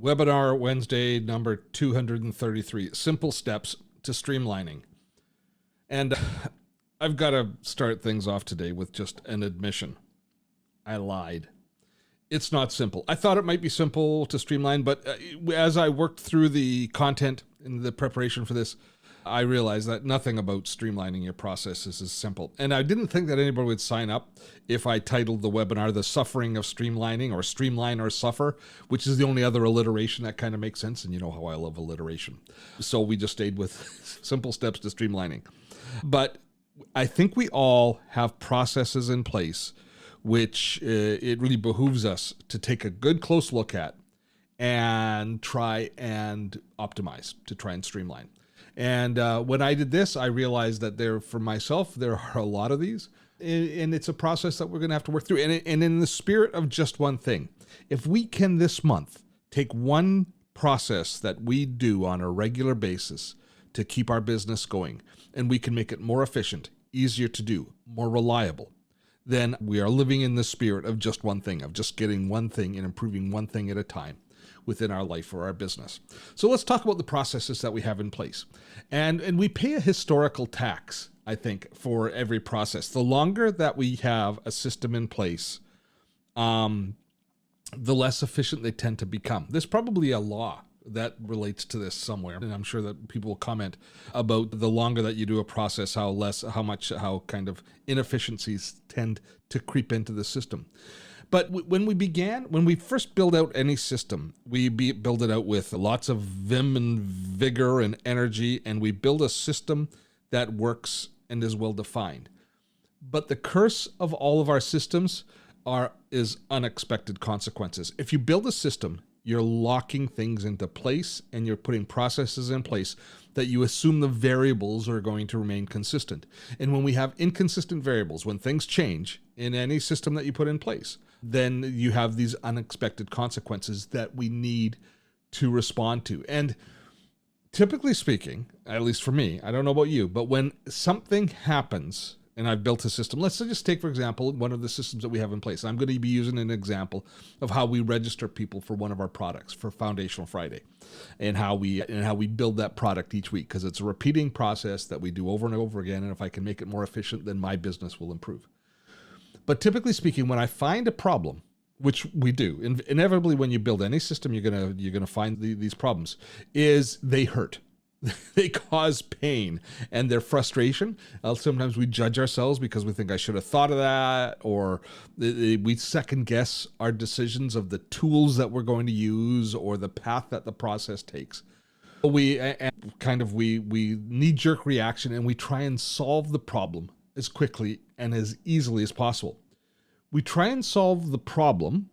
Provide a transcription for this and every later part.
Webinar Wednesday number 233, Simple Steps to Streamlining. And I've got to start things off today with just an admission. I lied. It's not simple. I thought it might be simple to streamline, but as I worked through the content in the preparation for this, I realized that nothing about streamlining your processes is simple. And I didn't think that anybody would sign up if I titled the webinar, The Suffering of Streamlining, or Streamline or Suffer, which is the only other alliteration that kind of makes sense. And you know how I love alliteration. So we just stayed with Simple Steps to Streamlining. But I think we all have processes in place which it really behooves us to take a good close look at and try and optimize, to try and streamline. And when I did this, I realized that for myself, there are a lot of these, and it's a process that we're going to have to work through. And in the spirit of just one thing, if we can this month take one process that we do on a regular basis to keep our business going, and we can make it more efficient, easier to do, more reliable, then we are living in the spirit of just one thing, of just getting one thing and improving one thing at a time within our life or our business. So let's talk about the processes that we have in place. And we pay a historical tax, I think, for every process. The longer that we have a system in place, the less efficient they tend to become. There's probably a law that relates to this somewhere, and I'm sure that people will comment about the longer that you do a process, how kind of inefficiencies tend to creep into the system. But when we first build out any system, we build it out with lots of vim and vigor and energy, and we build a system that works and is well defined. But the curse of all of our systems is unexpected consequences. If you build a system, you're locking things into place and you're putting processes in place that you assume the variables are going to remain consistent. And when we have inconsistent variables, when things change in any system that you put in place, then you have these unexpected consequences that we need to respond to. And typically speaking, at least for me, I don't know about you, but when something happens and I've built a system, let's just take, for example, one of the systems that we have in place. I'm going to be using an example of how we register people for one of our products for Foundational Friday, and how we build that product each week, because it's a repeating process that we do over and over again. And if I can make it more efficient, then my business will improve. But typically speaking, when I find a problem, which we do, inevitably when you build any system, you're gonna find these problems, is they hurt. They cause pain and their frustration. Sometimes we judge ourselves because we think I should have thought of that, or we second guess our decisions of the tools that we're going to use or the path that the process takes. We knee-jerk reaction, and we try and solve the problem as quickly and as easily as possible. We try and solve the problem.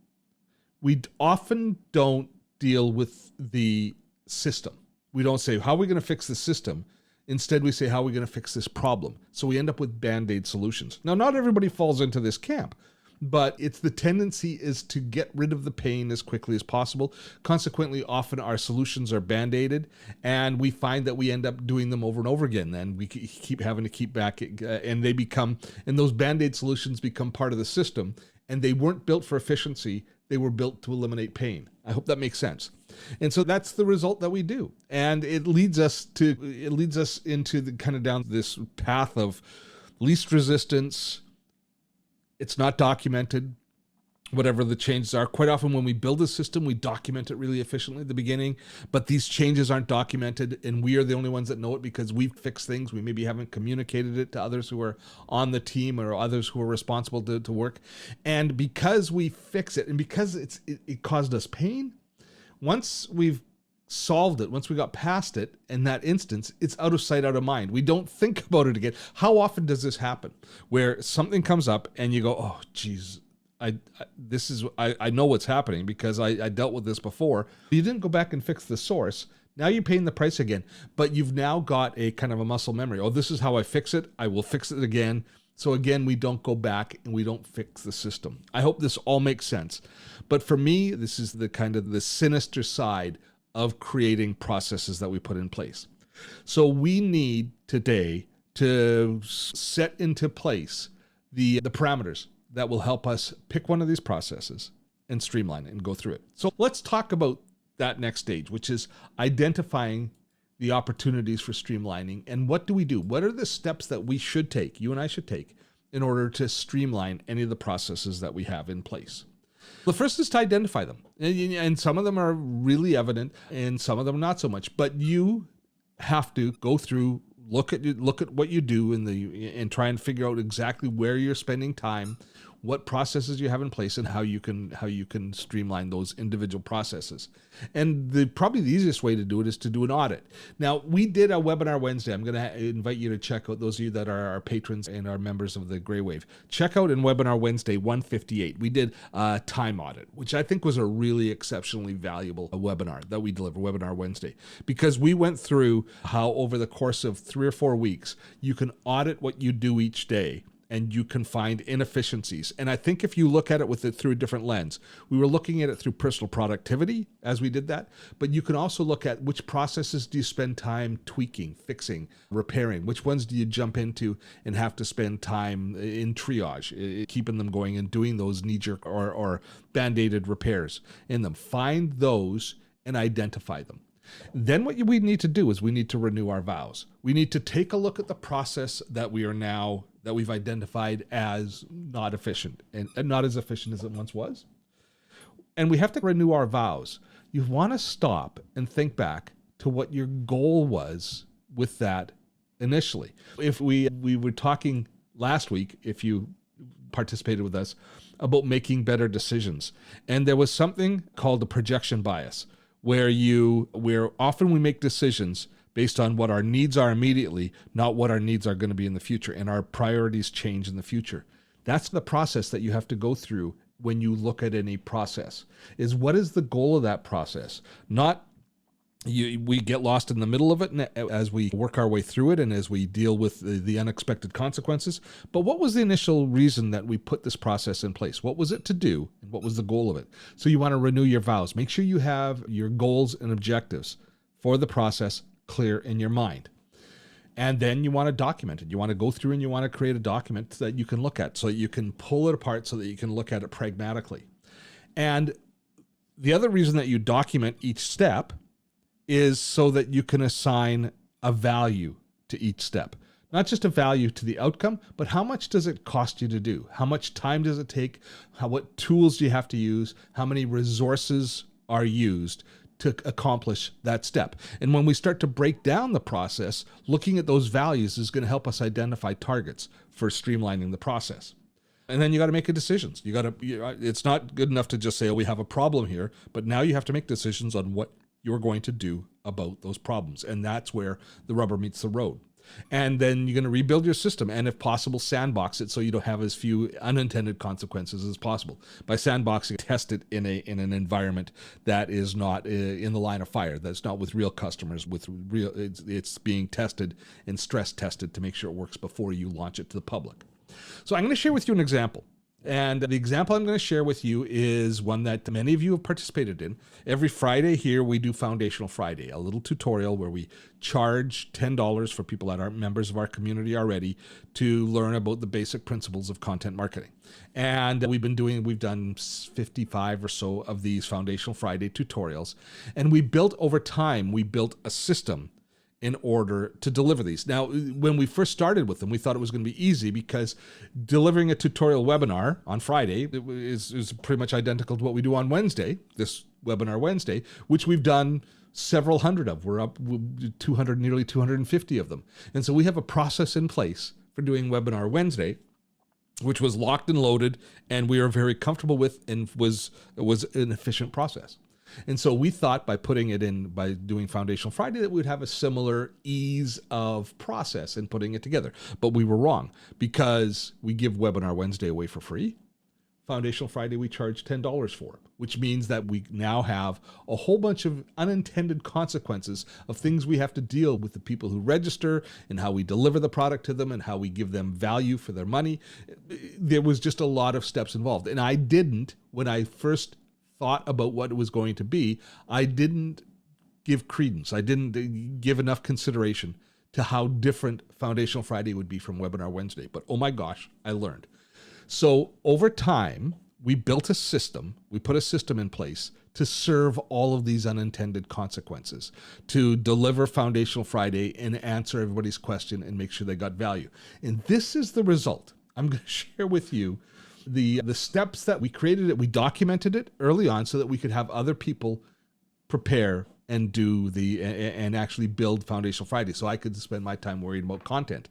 We often don't deal with the system. We don't say, how are we going to fix the system? Instead, we say, how are we going to fix this problem? So we end up with Bandaid Solutions. Now, not everybody falls into this camp, but the tendency is to get rid of the pain as quickly as possible. Consequently, often our solutions are Band-Aided, and we find that we end up doing them over and over again. Then we keep having to keep back, and those Band-Aid solutions become part of the system, and they weren't built for efficiency. They were built to eliminate pain. I hope that makes sense. And so that's the result that we do. And it leads us into the kind of down this path of least resistance. It's not documented, whatever the changes are. Quite often when we build a system, we document it really efficiently at the beginning, but these changes aren't documented, and we are the only ones that know it because we've fixed things. We maybe haven't communicated it to others who are on the team or others who are responsible to work. And because we fix it, and because it caused us pain, once we've solved it, once we got past it, in that instance, it's out of sight, out of mind. We don't think about it again. How often does this happen where something comes up and you go, oh, geez, I know what's happening because I dealt with this before. You didn't go back and fix the source. Now you're paying the price again, but you've now got a kind of a muscle memory. Oh, this is how I fix it. I will fix it again. So again, we don't go back and we don't fix the system. I hope this all makes sense. But for me, this is the kind of the sinister side of creating processes that we put in place. So we need today to set into place the parameters that will help us pick one of these processes and streamline it and go through it. So let's talk about that next stage, which is identifying the opportunities for streamlining. And what do we do? What are the steps that we should take, you and I should take, in order to streamline any of the processes that we have in place? The first is to identify them. And some of them are really evident and some of them not so much. But you have to go through, look at what you do and try and figure out exactly where you're spending time, what processes you have in place, and how you can streamline those individual processes. And probably the easiest way to do it is to do an audit. Now, we did a webinar Wednesday. I'm going to invite you to check out, those of you that are our patrons and are members of the Grey Wave. Check out in webinar Wednesday 158. We did a time audit, which I think was a really exceptionally valuable webinar that we delivered, webinar Wednesday, because we went through how over the course of 3 or 4 weeks, you can audit what you do each day, and you can find inefficiencies. And I think if you look at it through a different lens, we were looking at it through personal productivity as we did that, but you can also look at which processes do you spend time tweaking, fixing, repairing, which ones do you jump into and have to spend time in triage, keeping them going and doing those knee-jerk or band-aided repairs in them. Find those and identify them. Then what we need to do is we need to renew our vows. We need to take a look at the process that we've identified as not efficient and not as efficient as it once was. And we have to renew our vows. You want to stop and think back to what your goal was with that initially. If we were talking last week, if you participated with us, about making better decisions. And there was something called the projection bias, where often we make decisions based on what our needs are immediately, not what our needs are going to be in the future, and our priorities change in the future. That's the process that you have to go through when you look at any process, is what is the goal of that process? Not we get lost in the middle of it as we work our way through it and as we deal with the unexpected consequences. But what was the initial reason that we put this process in place? What was it to do? And what was the goal of it? So you want to renew your vows. Make sure you have your goals and objectives for the process clear in your mind. And then you want to document it. You want to go through and you want to create a document that you can look at so that you can pull it apart so that you can look at it pragmatically. And the other reason that you document each step is so that you can assign a value to each step. Not just a value to the outcome, but how much does it cost you to do? How much time does it take? What tools do you have to use? How many resources are used to accomplish that step? And when we start to break down the process, looking at those values is going to help us identify targets for streamlining the process. And then you got to make decisions. It's not good enough to just say, oh, we have a problem here, but now you have to make decisions on what you're going to do about those problems. And that's where the rubber meets the road. And then you're going to rebuild your system and, if possible, sandbox it so you don't have as few unintended consequences as possible. By sandboxing, test it in an environment that is not in the line of fire, that's not with real customers, it's being tested and stress tested to make sure it works before you launch it to the public. So I'm going to share with you an example. And the example I'm going to share with you is one that many of you have participated in. Every Friday here, we do Foundational Friday, a little tutorial where we charge $10 for people that aren't members of our community already to learn about the basic principles of content marketing. And we've done 55 or so of these Foundational Friday tutorials. And over time, we built a system in order to deliver these. Now, when we first started with them, we thought it was going to be easy because delivering a tutorial webinar on Friday is pretty much identical to what we do on Wednesday, this webinar Wednesday, which we've done several hundred of. We're up 200, nearly 250 of them. And so we have a process in place for doing webinar Wednesday, which was locked and loaded, and we are very comfortable with, and was an efficient process. And so we thought by doing Foundational Friday that we'd have a similar ease of process in putting it together. But we were wrong, because we give Webinar Wednesday away for free. Foundational Friday we charge $10 for, which means that we now have a whole bunch of unintended consequences of things we have to deal with the people who register and how we deliver the product to them and how we give them value for their money. There was just a lot of steps involved. And when I first thought about what it was going to be, I didn't give credence. I didn't give enough consideration to how different Foundational Friday would be from Webinar Wednesday. But oh my gosh, I learned. So over time, we built a system, we put a system in place to serve all of these unintended consequences, to deliver Foundational Friday and answer everybody's question and make sure they got value. And this is the result. I'm going to share with you the steps that we created it. We documented it early on so that we could have other people prepare and do and actually build Foundational Friday, so I could spend my time worrying about content.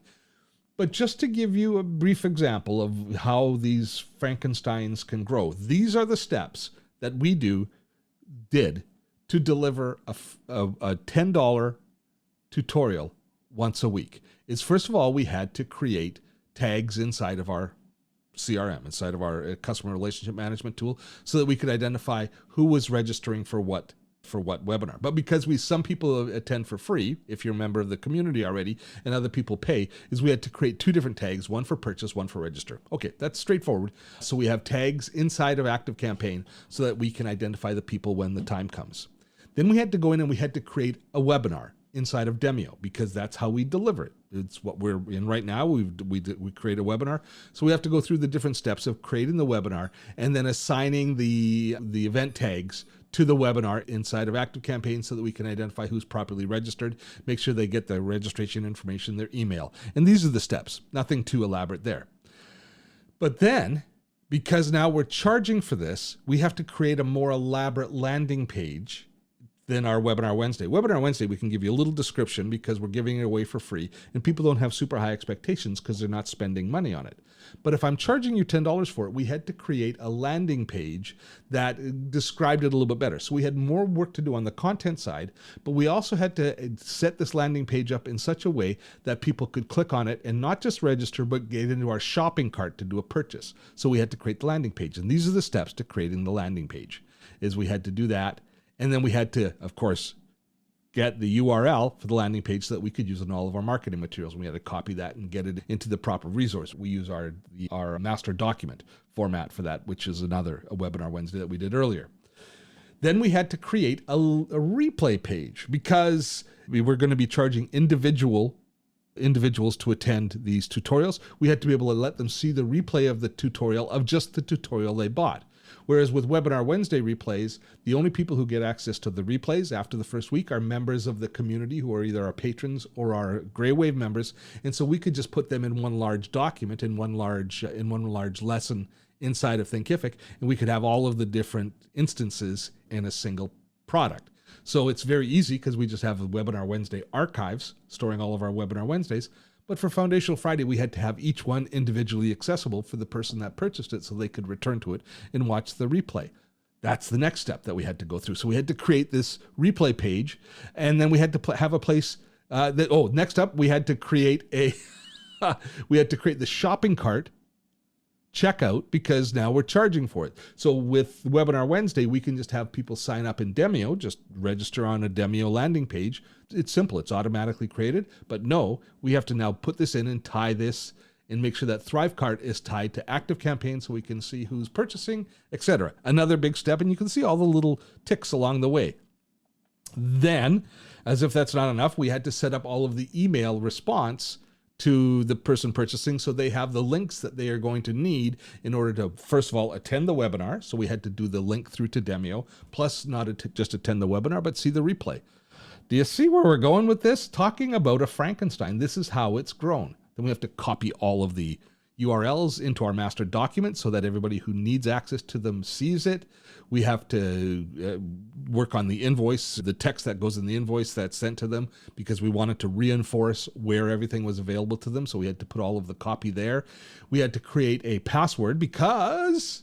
But just to give you a brief example of how these Frankensteins can grow, these are the steps that we did to deliver a $10 tutorial once a week. Is first of all, we had to create tags inside of our CRM, inside of our customer relationship management tool, so that we could identify who was registering for what webinar. But because some people attend for free, if you're a member of the community already, and other people pay, is we had to create two different tags, one for purchase, one for register. Okay, that's straightforward. So we have tags inside of ActiveCampaign so that we can identify the people when the time comes. Then we had to go in and we had to create a webinar inside of Demio, because that's how we deliver it. It's what we're in right now. We create a webinar. So we have to go through the different steps of creating the webinar and then assigning the event tags to the webinar inside of ActiveCampaign so that we can identify who's properly registered, make sure they get their registration information, their email. And these are the steps, nothing too elaborate there. But then, because now we're charging for this, we have to create a more elaborate landing page than our Webinar Wednesday. Webinar Wednesday, we can give you a little description because we're giving it away for free, and people don't have super high expectations because they're not spending money on it. But if I'm charging you $10 for it, we had to create a landing page that described it a little bit better. So we had more work to do on the content side, but we also had to set this landing page up in such a way that people could click on it and not just register, but get into our shopping cart to do a purchase. So we had to create the landing page. And these are the steps to creating the landing page, is we had to do that. And then we had to, of course, get the URL for the landing page so that we could use it in all of our marketing materials. We had to copy that and get it into the proper resource. We use our master document format for that, which is a Webinar Wednesday that we did earlier. Then we had to create a replay page because we were going to be charging individuals to attend these tutorials. We had to be able to let them see the replay of the tutorial of just the tutorial they bought. Whereas with Webinar Wednesday replays, the only people who get access to the replays after the first week are members of the community who are either our patrons or our Grey Wave members. And so we could just put them in one large document, in one large lesson inside of Thinkific, and we could have all of the different instances in a single product. So it's very easy because we just have the Webinar Wednesday archives storing all of our Webinar Wednesdays. But for Foundational Friday, we had to have each one individually accessible for the person that purchased it so they could return to it and watch the replay. That's the next step that we had to go through. So we had to create this replay page, and then we had to have a place next up, we had to create the shopping cart checkout, because now we're charging for it. So with Webinar Wednesday, we can just have people sign up in Demio, just register on a Demio landing page. It's simple. It's automatically created. But no, we have to now put this in and tie this and make sure that ThriveCart is tied to ActiveCampaign so we can see who's purchasing, etc. Another big step, and you can see all the little ticks along the way. Then, as if that's not enough, we had to set up all of the email response to the person purchasing so they have the links that they are going to need in order to, first of all, attend the webinar. So we had to do the link through to Demio, plus not just attend the webinar, but see the replay. Do you see where we're going with this? Talking about a Frankenstein. This is how it's grown. Then we have to copy all of the URLs into our master document so that everybody who needs access to them sees it. We have to work on the invoice, the text that goes in the invoice that's sent to them, because we wanted to reinforce where everything was available to them. So we had to put all of the copy there. We had to create a password because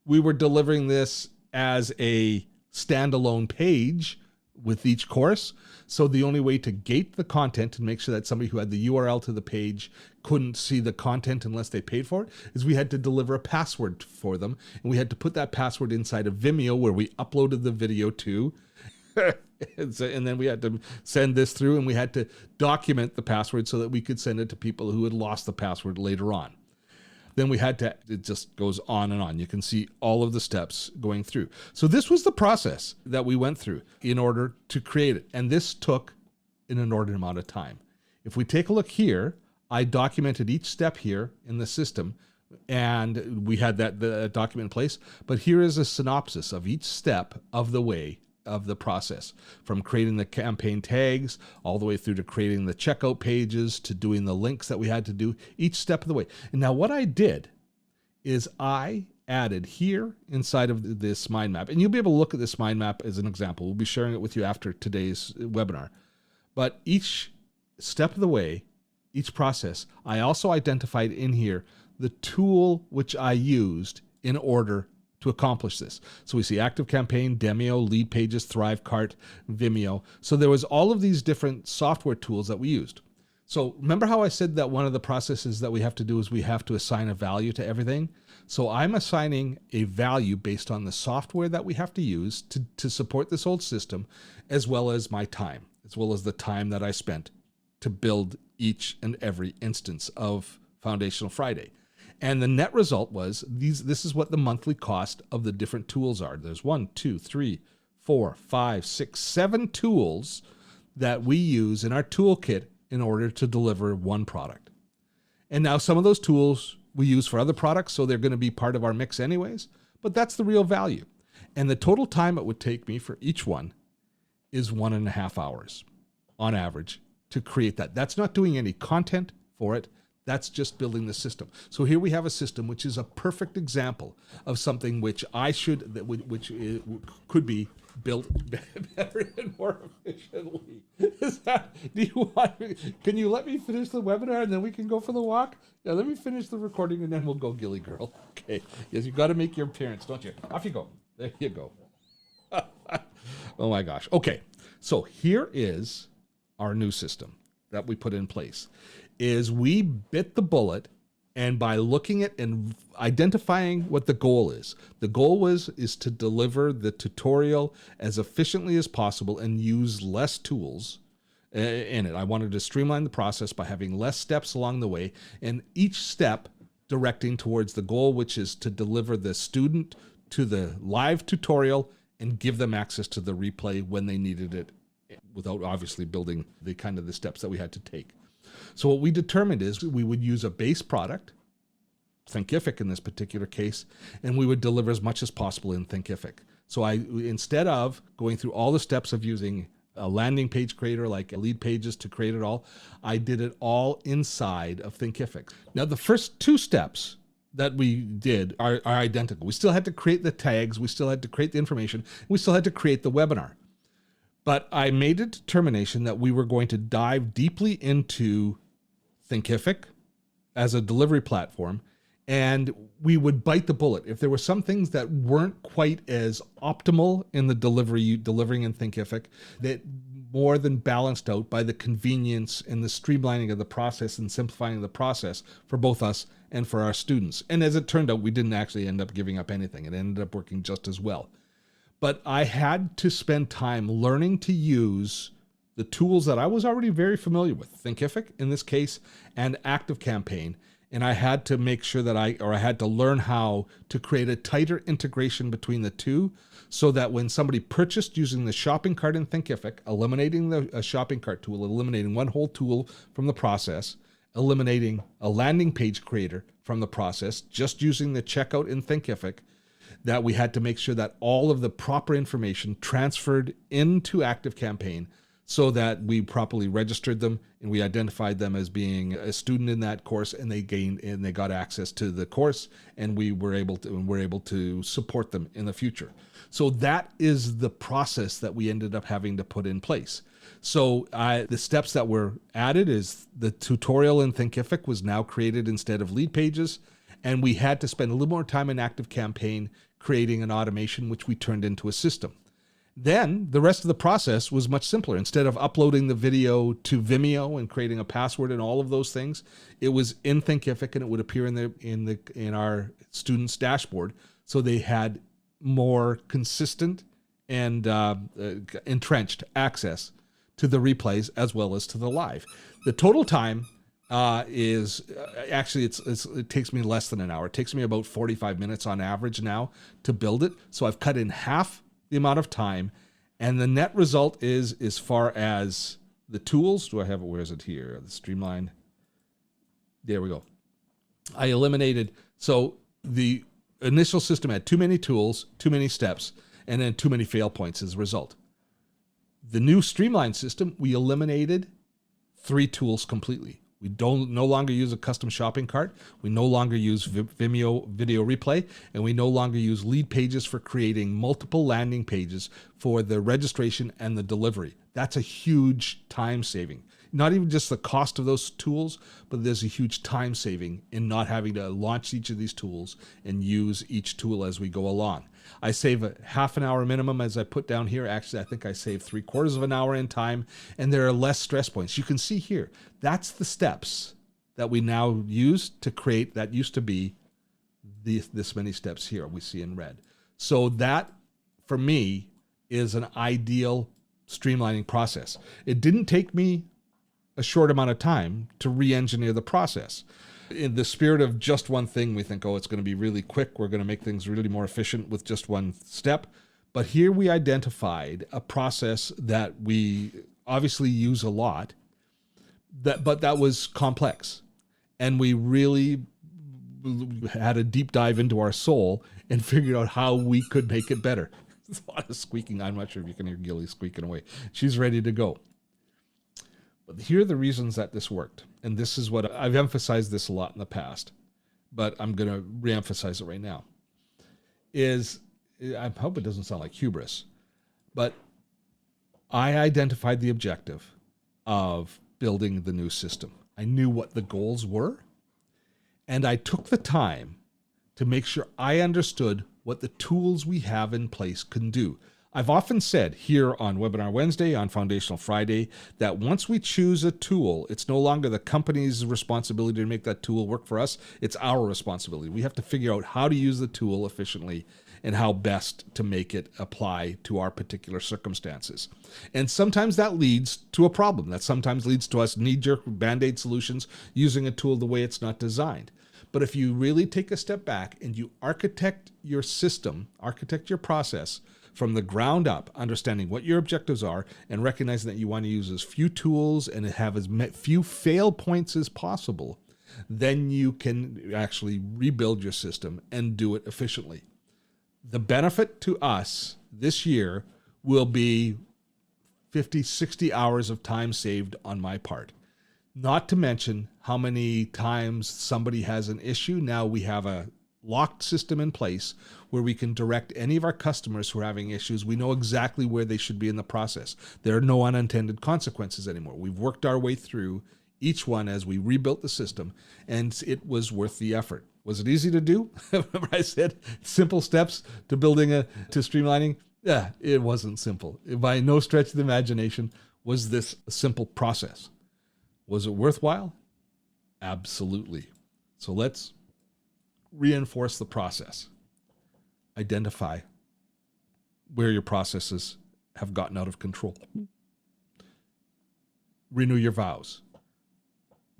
we were delivering this as a standalone page with each course. So the only way to gate the content and make sure that somebody who had the URL to the page couldn't see the content unless they paid for it is we had to deliver a password for them. And we had to put that password inside of Vimeo where we uploaded the video to. And then we had to send this through, and we had to document the password so that we could send it to people who had lost the password later on. Then we had to, it just goes on and on. You can see all of the steps going through. So this was the process that we went through in order to create it. And this took an inordinate amount of time. If we take a look here, I documented each step here in the system and we had the document in place. But here is a synopsis of each step of the way of the process, from creating the campaign tags all the way through to creating the checkout pages to doing the links that we had to do each step of the way. And now what I did is I added here inside of this mind map, and you'll be able to look at this mind map as an example. We'll be sharing it with you after today's webinar. But each step of the way, each process, I also identified in here the tool which I used in order to accomplish this. So we see ActiveCampaign, Demio, Lead Pages, ThriveCart, Vimeo. So there was all of these different software tools that we used. So remember how I said that one of the processes that we have to do is we have to assign a value to everything? So I'm assigning a value based on the software that we have to use to support this old system, as well as my time, as well as the time that I spent to build each and every instance of Foundational Friday. And the net result was this is what the monthly cost of the different tools are. There's 1, 2, 3, 4, 5, 6, 7 tools that we use in our toolkit in order to deliver one product. And now some of those tools we use for other products, so they're going to be part of our mix anyways, but that's the real value. And the total time it would take me for each one is 1.5 hours on average to create that. That's not doing any content for it. That's just building the system. So here we have a system which is a perfect example of something which could be built better and more efficiently. Can you let me finish the webinar and then we can go for the walk? Yeah, let me finish the recording and then we'll go, Gilly Girl. Okay. Yes, you've got to make your appearance, don't you? Off you go. There you go. Oh my gosh. Okay. So here is our new system that we put in place. Is we bit the bullet, and by looking at and identifying what the goal is. The goal is to deliver the tutorial as efficiently as possible and use less tools in it. I wanted to streamline the process by having less steps along the way, and each step directing towards the goal, which is to deliver the student to the live tutorial and give them access to the replay when they needed it, without obviously building the steps that we had to take. So what we determined is we would use a base product, Thinkific in this particular case, and we would deliver as much as possible in Thinkific. So instead of going through all the steps of using a landing page creator like Lead Pages to create it all, I did it all inside of Thinkific. Now the first 2 steps that we did are identical. We still had to create the tags, we still had to create the information, we still had to create the webinar. But I made a determination that we were going to dive deeply into Thinkific as a delivery platform, and we would bite the bullet. If there were some things that weren't quite as optimal in the delivering in Thinkific, that more than balanced out by the convenience and the streamlining of the process and simplifying the process for both us and for our students. And as it turned out, we didn't actually end up giving up anything. It ended up working just as well. But I had to spend time learning to use the tools that I was already very familiar with, Thinkific in this case, and ActiveCampaign. And I had to make sure that I had to learn how to create a tighter integration between the two, so that when somebody purchased using the shopping cart in Thinkific, eliminating the shopping cart tool, eliminating one whole tool from the process, eliminating a landing page creator from the process, just using the checkout in Thinkific, that we had to make sure that all of the proper information transferred into ActiveCampaign so that we properly registered them and we identified them as being a student in that course, and they got access to the course, and we're able to support them in the future. So that is the process that we ended up having to put in place. So the steps that were added is the tutorial in Thinkific was now created instead of Lead Pages, and we had to spend a little more time in ActiveCampaign creating an automation, which we turned into a system. Then the rest of the process was much simpler. Instead of uploading the video to Vimeo and creating a password and all of those things, it was in Thinkific, and it would appear in our students' dashboard, so they had more consistent and entrenched access to the replays as well as to the live. The total time is actually it takes me less than an hour. It takes me about 45 minutes on average now to build it. So I've cut in half the amount of time, and the net result is, as far as the tools, do I have it? Where is it here? The Streamlined. There we go. I eliminated So the initial system had too many tools, too many steps, and then too many fail points as a result. The new Streamlined system, we eliminated 3 tools completely. We no longer use a custom shopping cart. We no longer use Vimeo video replay, and we no longer use lead pages for creating multiple landing pages for the registration and the delivery. That's a huge time saving. Not even just the cost of those tools, but there's a huge time saving in not having to launch each of these tools and use each tool as we go along. I save a half an hour minimum as I put down here. Actually, I think I save 3/4 of an hour in time, and there are less stress points. You can see here, that's the steps that we now use to create. That used to be this many steps here we see in red. So that, for me, is an ideal streamlining process. It didn't take me a short amount of time to re-engineer the process. In the spirit of just one thing, we think, oh, it's going to be really quick. We're going to make things really more efficient with just one step. But here we identified a process that we obviously use a lot, but that was complex. And we really had a deep dive into our soul and figured out how we could make it better. There's a lot of squeaking. I'm not sure if you can hear Gilly squeaking away. She's ready to go. But here are the reasons that this worked. And this is what I've emphasized this a lot in the past, but I'm going to reemphasize it right now. I hope it doesn't sound like hubris, but I identified the objective of building the new system. I knew what the goals were, and I took the time to make sure I understood what the tools we have in place can do. I've often said here on Webinar Wednesday, on Foundational Friday, that once we choose a tool, it's no longer the company's responsibility to make that tool work for us. It's our responsibility. We have to figure out how to use the tool efficiently and how best to make it apply to our particular circumstances. And sometimes that leads to a problem. That sometimes leads to us knee-jerk Bandaid Solutions using a tool the way it's not designed. But if you really take a step back and you architect your system, architect your process, from the ground up, understanding what your objectives are and recognizing that you want to use as few tools and have as few fail points as possible, then you can actually rebuild your system and do it efficiently. The benefit to us this year will be 50, 60 hours of time saved on my part. Not to mention how many times somebody has an issue. Now we have a locked system in place where we can direct any of our customers who are having issues. We know exactly where they should be in the process. There are no unintended consequences anymore. We've worked our way through each one as we rebuilt the system, and it was worth the effort. Was it easy to do? Remember I said simple steps to streamlining? Yeah, it wasn't simple. By no stretch of the imagination was this a simple process. Was it worthwhile? Absolutely. So let's reinforce the process. Identify where your processes have gotten out of control. Renew your vows.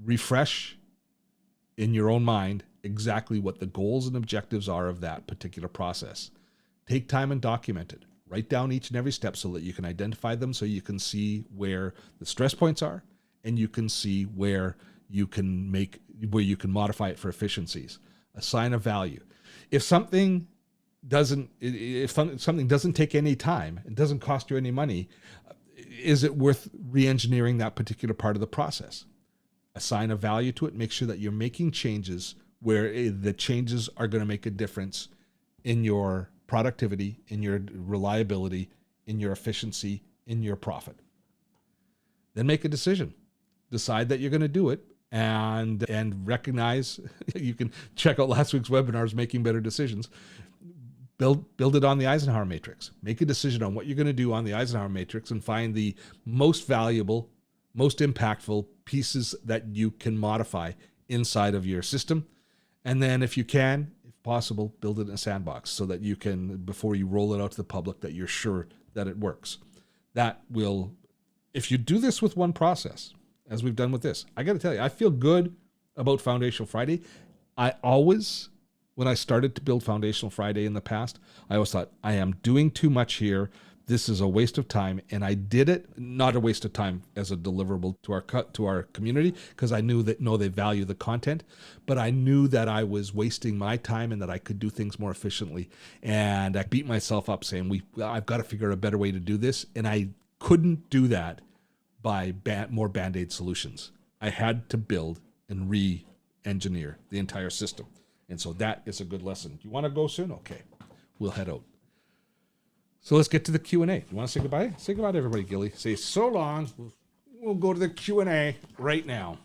Refresh in your own mind exactly what the goals and objectives are of that particular process. Take time and document it. Write down each and every step so that you can identify them, so you can see where the stress points are, and you can see where you can modify it for efficiencies. Assign a value. If something doesn't take any time, it doesn't cost you any money, is it worth re-engineering that particular part of the process? Assign a value to it. Make sure that you're making changes where the changes are going to make a difference in your productivity, in your reliability, in your efficiency, in your profit. Then make a decision. Decide that you're going to do it, and recognize, you can check out last week's webinars, Making Better Decisions. Build it on the Eisenhower Matrix. Make a decision on what you're going to do on the Eisenhower Matrix and find the most valuable, most impactful pieces that you can modify inside of your system. And then if you can, if possible, build it in a sandbox so that you can, before you roll it out to the public, that you're sure that it works. That will, if you do this with one process, as we've done with this, I got to tell you, I feel good about Foundational Friday. When I started to build Foundational Friday in the past, I always thought, I am doing too much here. this is a waste of time, and I did it, not a waste of time as a deliverable to our community, because I knew that they value the content, but I knew that I was wasting my time and that I could do things more efficiently. And I beat myself up saying, I've got to figure out a better way to do this, and I couldn't do that by more Bandaid solutions. I had to build and re-engineer the entire system. And so that is a good lesson. You want to go soon? Okay, we'll head out. So let's get to the Q&A. You want to say goodbye? Say goodbye to everybody, Gilly. Say so long. We'll go to the Q&A right now.